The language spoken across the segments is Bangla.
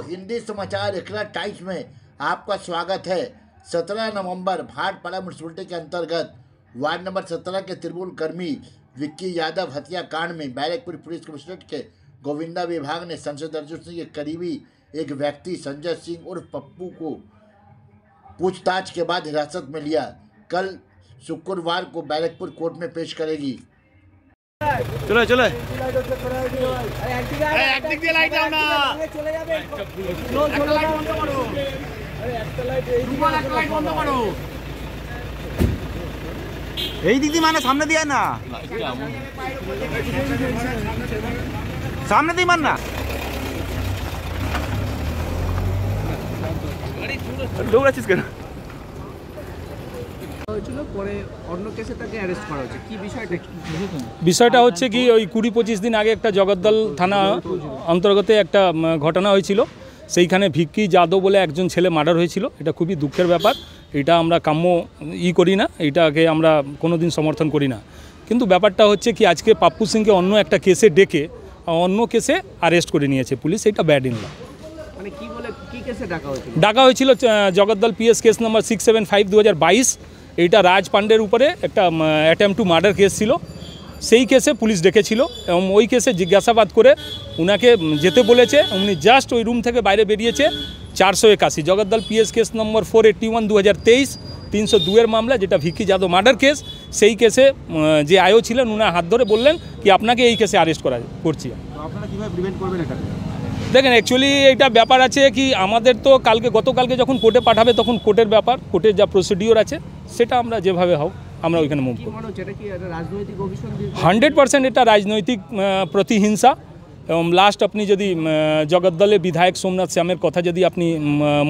हिंदी समाचार इकरा टाइम्स में आपका स्वागत है। 17 नवंबर भाटपाड़ा म्यूनसिपलिटी के अंतर्गत वार्ड नंबर 17 के त्रिभुवन कर्मी विक्की यादव हत्याकांड में बैरकपुर पुलिस कमिश्नरेट के गोविंदा विभाग ने संजय अर्जुन सिंह के करीबी एक व्यक्ति संजय सिंह उर्फ पप्पू को पूछताछ के बाद हिरासत में लिया। कल शुक्रवार को बैरकपुर कोर्ट में पेश करेगी। चलो चलो এই দিদি মানে সামনে দিয়ে না সামনে দিয়ে মান না দৌড়াচ্ছিস কেন বিষয়টা হচ্ছে কি ওই 20-25 দিন আগে একটা জগদ্দল থানা অন্তর্গত একটা ঘটনা হয়েছিল। সেইখানে ভিক্কি যাদব বলে একজন ছেলে মার্ডার হয়েছিল। এটা খুবই দুঃখের ব্যাপার। এটা আমরা কাম্য করি না, এটাকে আমরা কোনোদিন সমর্থন করি না। কিন্তু ব্যাপারটা হচ্ছে কি আজকে পাপ্পু সিংকে অন্য একটা কেসে ডেকে অন্য কেসে অ্যারেস্ট করে নিয়েছে পুলিশ। এটা ব্যাড ইন ল। মানে কি বলে কি কেসে ডাকা হয়েছিল জগদ্দল পিএস কেস নাম্বার 675/2022। এইটা রাজ পান্ডের উপরে একটা অ্যাটেম্প টু মার্ডার কেস ছিল। সেই কেসে পুলিশ ডেকেছিল এবং ওই কেসে জিজ্ঞাসাবাদ করে উনাকে যেতে বলেছে। উনি জাস্ট ওই রুম থেকে বাইরে বেরিয়েছে। 481 জগদ্দল পিএস কেস নম্বর 481/2023 302 মামলা, যেটা ভিক্কি যাদব মার্ডার কেস। সেই কেসে যে আয়ো ছিলেন উনার হাত ধরে বললেন কি আপনাকে এই কেসে অ্যারেস্ট করছি। দেখেন অ্যাকচুয়ালি এইটা ব্যাপার আছে কি আমাদের তো গতকালকে যখন কোর্টে পাঠাবে তখন কোর্টের ব্যাপার, কোর্টের যা প্রসিডিওর আছে সেটা আমরা যেভাবে হোক আমরা ওইখানে মুভ করি। 100% এটা রাজনৈতিক প্রতিহিংসা। এবং লাস্ট আপনি যদি জগদ্দলের বিধায়ক সোমনাথ শ্যামের কথা যদি আপনি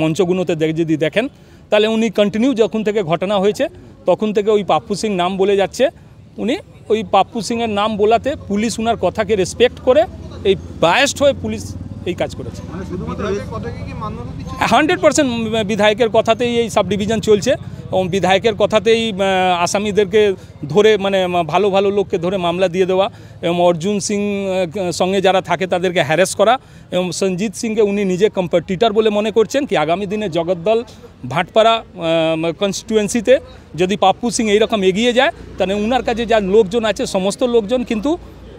মঞ্চগুলোতে যদি দেখেন তাহলে উনি কন্টিনিউ যখন থেকে ঘটনা হয়েছে তখন থেকে ওই পাপ্পু সিং নাম বলে যাচ্ছে। উনি ওই পাপ্পু সিংয়ের নাম বলাতে পুলিশ উনার কথাকে রেসপেক্ট করে এই বায়াসড হয়ে পুলিশ এই কাজ করেছে। 100% বিধায়কের কথাতেই এই সাব ডিভিশন চলছে এবং বিধায়কের কথাতেই আসামিদেরকে ধরে মানে ভালো ভালো লোককে ধরে মামলা দিয়ে দেওয়া এবং অর্জুন সিং সঙ্গে যারা থাকে তাদেরকে হ্যারাস করা এবং সঞ্জিত সিংকে উনি নিজে কম্পিটিটর বলে মনে করছেন কি আগামী দিনে জগদ্দল ভাটপাড়া কনস্টিটুয়েন্সিতে যদি পাপ্পু সিং এইরকম এগিয়ে যায় তাহলে উনার কাছে যা লোকজন আছে সমস্ত লোকজন কিন্তু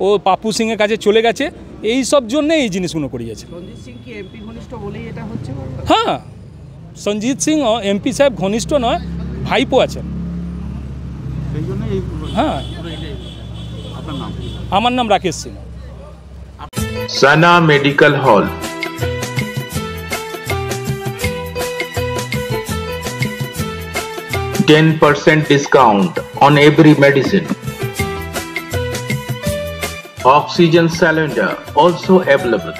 ও পাপ্পু সিংয়ের কাছে চলে গেছে। এই সব জন্যে এই জিনিসগুলো করিয়েছে। হ্যাঁ, সঞ্জিত সিং এমপি সাহেব ঘনিষ্ঠ নয়, ভাইপো আছেন। হ্যাঁ, আমার নাম রাকেশ সিং। সানা medical hall, 10% discount on every medicine. Oxygen cylinder also available.